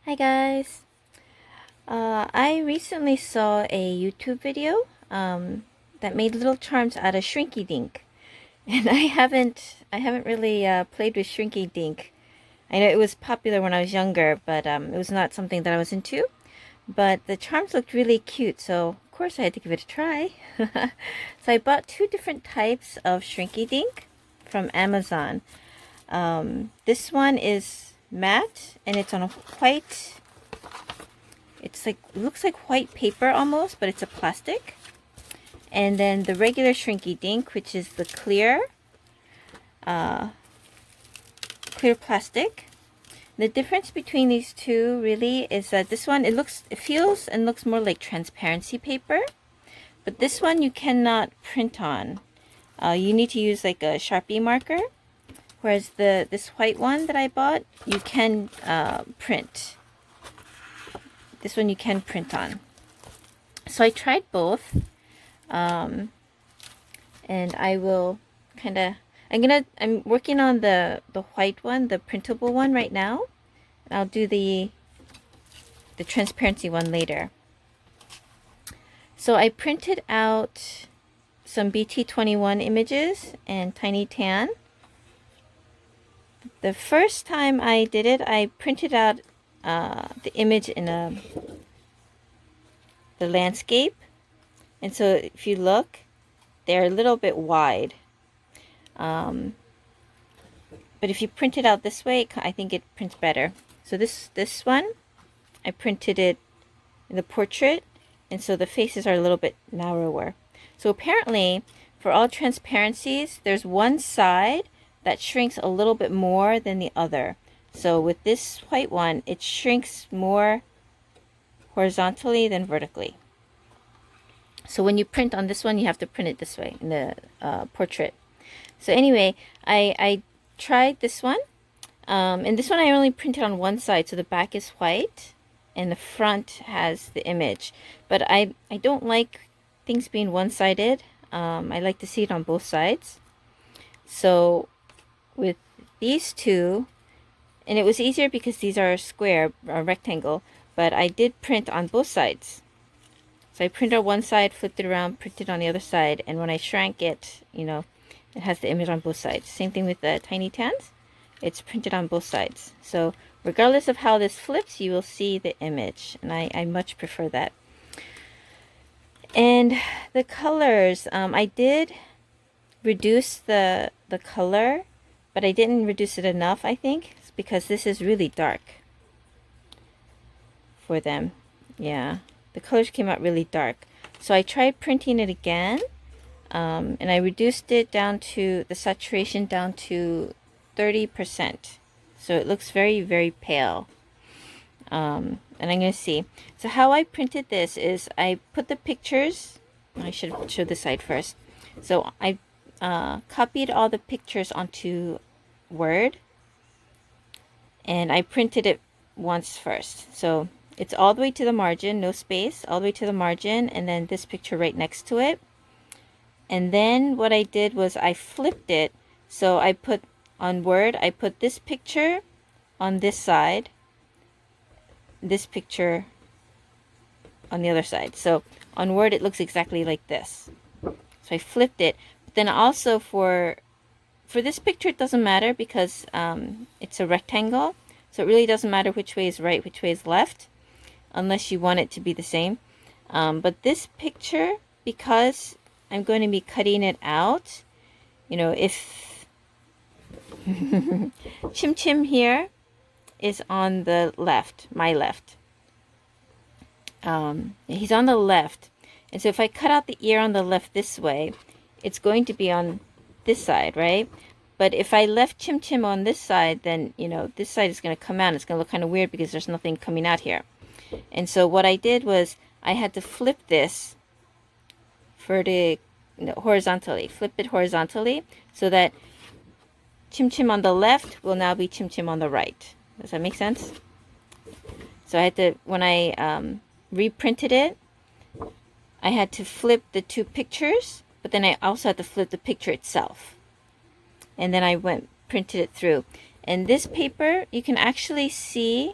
Hi guys. I recently saw a YouTube video that made little charms out of Shrinky Dink, and I haven't really played with Shrinky Dink. I know it was popular when I was younger, but it was not something that I was into. But the charms looked really cute, so of course I had to give it a try. So I bought two different types of Shrinky Dink from Amazon. This one is matte, and it's on a white. It's like, it looks like white paper almost, but it's a plastic. And then the regular Shrinky Dink, which is the clear plastic. The difference between these two really is that this one, it feels and looks more like transparency paper, but this one you cannot print on. You need to use like a Sharpie marker, whereas this white one that I bought, you can print. This one you can print on. So I tried both, and I will I'm working on the white one, the printable one right now, and I'll do the transparency one later. So I printed out some BT21 images and TinyTan. The first time I did it, I printed out the image in the landscape, and so if you look, they're a little bit wide, but if you print it out this way, I think it prints better. So this one, I printed it in the portrait, and so the faces are a little bit narrower. So apparently for all transparencies, there's one side that shrinks a little bit more than the other. So with this white one, it shrinks more horizontally than vertically. So when you print on this one, you have to print it this way in the portrait. So anyway, I tried this one. And this one I only printed on one side, so the back is white and the front has the image. But I don't like things being one-sided. I like to see it on both sides. So with these two, and it was easier because these are square or rectangle, but I did print on both sides. So I printed on one side, flipped it around, printed on the other side, and when I shrank it, it has the image on both sides. Same thing with the TinyTans. It's printed on both sides. So regardless of how this flips, you will see the image, and I much prefer that. And the colors, I did reduce the color, but I didn't reduce it enough, I think, because this is really dark for them. Yeah, the colors came out really dark. So I tried printing it again, and I reduced it down to the saturation down to 30%. So it looks very, very pale. And I'm going to see. So how I printed this is I put the pictures, I should show this side first. So I copied all the pictures onto Word, and I printed it once first. So it's all the way to the margin, no space, all the way to the margin, and then this picture right next to it. And then what I did was I flipped it. So I put on Word, I put this picture on this side, this picture on the other side. So on Word it looks exactly like this. So I flipped it. But then also for this picture it doesn't matter because it's a rectangle. So it really doesn't matter which way is right, which way is left, unless you want it to be the same. But this picture, because I'm going to be cutting it out, if Chim Chim here is on the left, my left. He's on the left. And so if I cut out the ear on the left this way, it's going to be on this side, right? But if I left Chim Chim on this side, then, this side is going to come out. It's going to look kind of weird because there's nothing coming out here. And so what I did was I had to flip this horizontally. Flip it horizontally so that Chim Chim on the left will now be Chim Chim on the right. Does that make sense? So I had to, when I reprinted it, I had to flip the two pictures, but then I also had to flip the picture itself. And then I printed it through. And this paper, you can actually see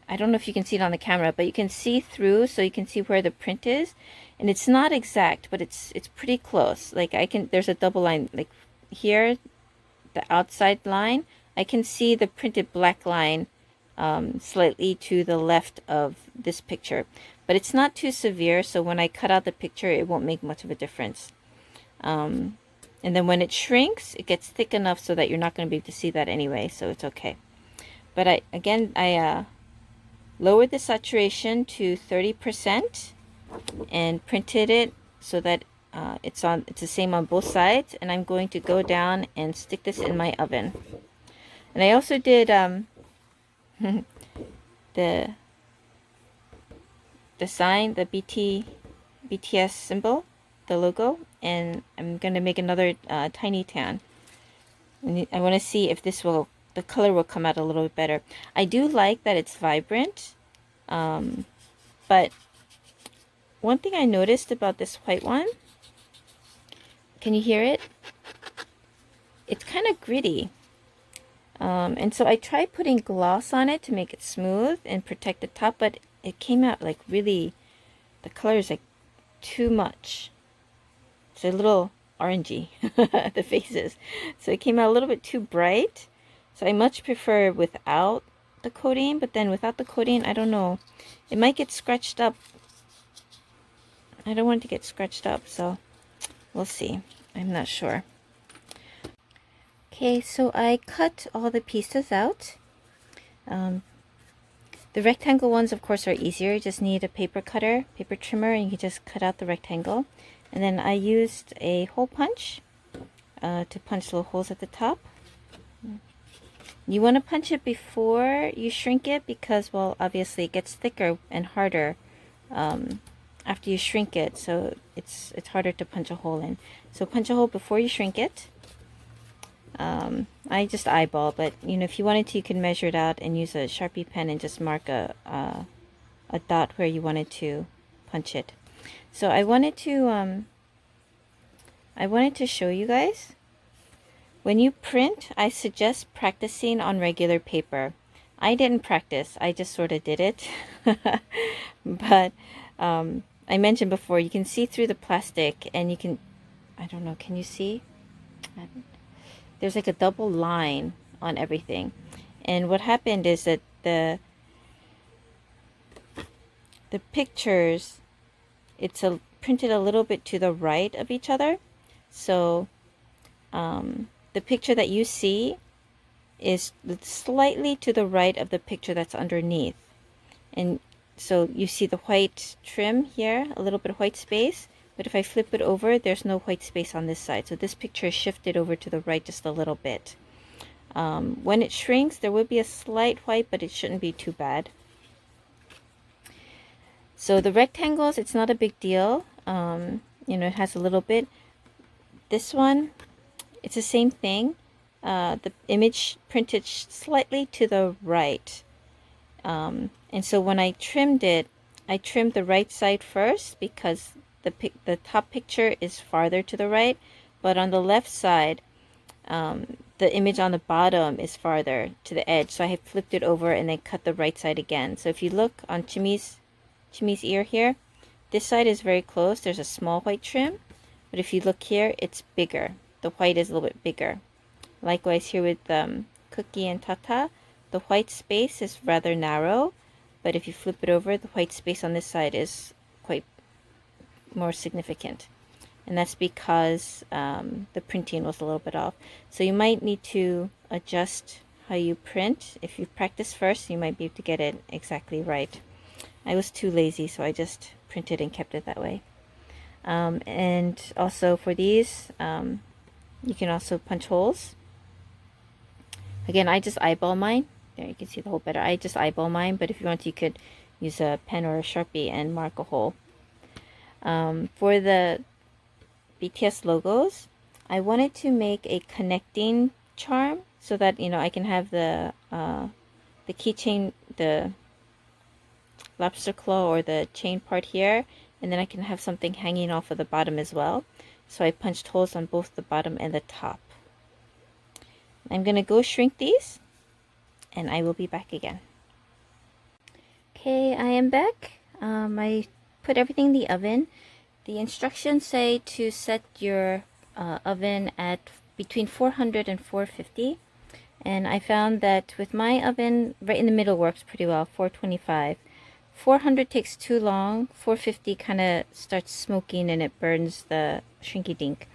I don't know if you can see it on the camera, but you can see through, so you can see where the print is. And it's not exact, but it's pretty close. Like there's a double line, like here, the outside line, I can see the printed black line slightly to the left of this picture. But it's not too severe, so when I cut out the picture, it won't make much of a difference. And then when it shrinks, it gets thick enough so that you're not going to be able to see that anyway, so it's okay. But I lowered the saturation to 30% and printed it so that it's the same on both sides. And I'm going to go down and stick this in my oven. And I also did the sign, the BTS symbol, the logo, and I'm going to make another TinyTan. And I want to see if the color will come out a little bit better. I do like that it's vibrant, but one thing I noticed about this white one, can you hear it? It's kind of gritty. And so I tried putting gloss on it to make it smooth and protect the top, but it came out like really, the color is like too much. It's a little orangey, the faces. So it came out a little bit too bright. So I much prefer without the coating, but then without the coating, I don't know. It might get scratched up. I don't want it to get scratched up, so we'll see. I'm not sure. Okay, so I cut all the pieces out. The rectangle ones, of course, are easier. You just need a paper cutter, paper trimmer, and you can just cut out the rectangle. And then I used a hole punch to punch little holes at the top. You want to punch it before you shrink it because, well, obviously it gets thicker and harder after you shrink it. So it's harder to punch a hole in. So punch a hole before you shrink it. I just eyeball, but you know, if you wanted to, you can measure it out and use a Sharpie pen and just mark a dot where you wanted to punch it. So I wanted to show you guys. When you print, I suggest practicing on regular paper. I didn't practice, I just sort of did it. But I mentioned before, you can see through the plastic and you can, I don't know, can you see? There's like a double line on everything. And what happened is that the pictures, it's printed a little bit to the right of each other. So the picture that you see is slightly to the right of the picture that's underneath. And so you see the white trim here, a little bit of white space. But if I flip it over, there's no white space on this side. So this picture is shifted over to the right just a little bit. When it shrinks, there will be a slight white, but it shouldn't be too bad. So the rectangles, it's not a big deal. You know, it has a little bit. This one, it's the same thing. The image printed slightly to the right. And so when I trimmed it, I trimmed the right side first because the top picture is farther to the right, but on the left side, the image on the bottom is farther to the edge. So I have flipped it over and then cut the right side again. So if you look on Chimmy's ear here, this side is very close. There's a small white trim, but if you look here, it's bigger. The white is a little bit bigger. Likewise here with Cookie and Tata, the white space is rather narrow, but if you flip it over, the white space on this side is quite more significant, and that's because the printing was a little bit off. So you might need to adjust how you print. If you practice first, you might be able to get it exactly right. I was too lazy, so I just printed and kept it that way. And also for these, you can also punch holes. Again, I just eyeball mine. There, you can see the hole better. I just eyeball mine, but if you want, you could use a pen or a Sharpie and mark a hole. For the BTS logos, I wanted to make a connecting charm so that, you know, I can have the keychain, the lobster claw or the chain part here, and then I can have something hanging off of the bottom as well. So I punched holes on both the bottom and the top. I'm going to go shrink these, and I will be back again. Okay, I am back. I put everything in the oven. The instructions say to set your oven at between 400 and 450. And I found that with my oven, right in the middle works pretty well, 425. 400 takes too long. 450 kind of starts smoking and it burns the shrinky dink.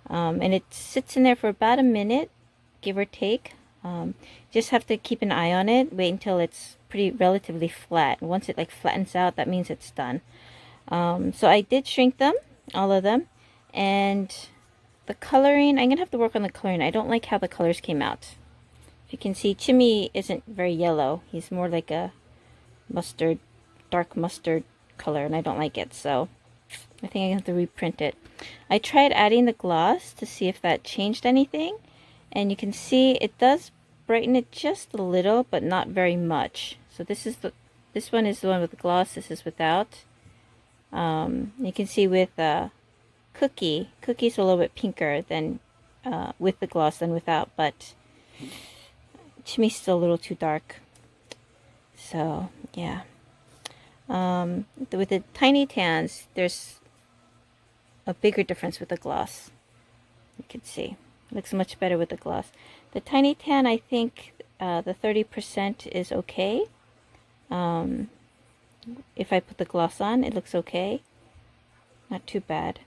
And it sits in there for about a minute, give or take. Just have to keep an eye on it. Wait until it's pretty relatively flat. Once it like flattens out, that means it's done. So I did shrink them, all of them, and the coloring, I'm gonna have to work on the coloring. I don't like how the colors came out. If you can see, Chimmy isn't very yellow. He's more like a mustard, dark mustard color, and I don't like it, so I think I have to reprint it. I tried adding the gloss to see if that changed anything, and you can see it does brighten it just a little, but not very much. So this one is the one with the gloss. This is without. You can see with Cookie's a little bit pinker than with the gloss than without, but Chimmy's still a little too dark. So yeah. With the TinyTans, there's a bigger difference with the gloss. You can see. It looks much better with the gloss. The TinyTan, I think the 30% is okay. If I put the gloss on, it looks okay. Not too bad.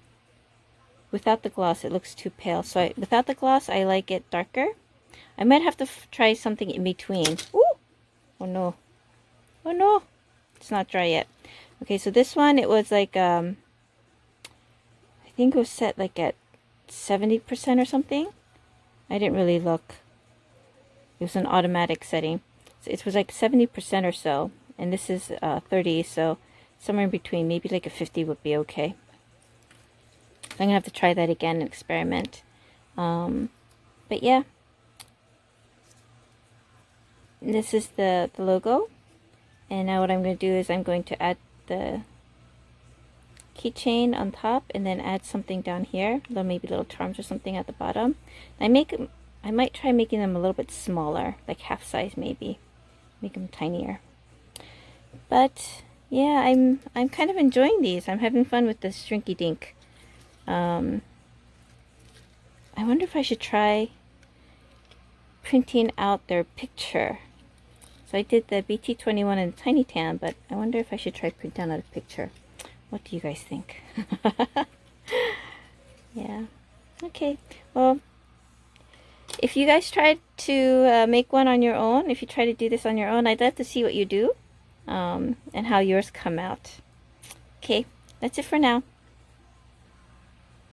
Without the gloss, it looks too pale. So without the gloss, I like it darker. I might have to try something in between. Ooh! Oh no. Oh no! It's not dry yet. Okay, so this one, it was like, I think it was set like at 70% or something. I didn't really look. It was an automatic setting. So it was like 70% or so. And this is 30, so somewhere in between. Maybe like a 50 would be okay. So I'm going to have to try that again and experiment. But yeah. This is the logo. And now what I'm going to do is I'm going to add the keychain on top and then add something down here. Maybe little charms or something at the bottom. I might try making them a little bit smaller, like half size maybe. Make them tinier. But yeah, I'm kind of enjoying these. I'm having fun with this Shrinky Dink. I wonder if I should try printing out their picture. So I did the BT21 and TinyTan, but I wonder if I should try printing out a picture. What do you guys think? Yeah. Okay. Well, if you guys tried to make one on your own, if you try to do this on your own, I'd love to see what you do and how yours come out. Okay, that's it for now.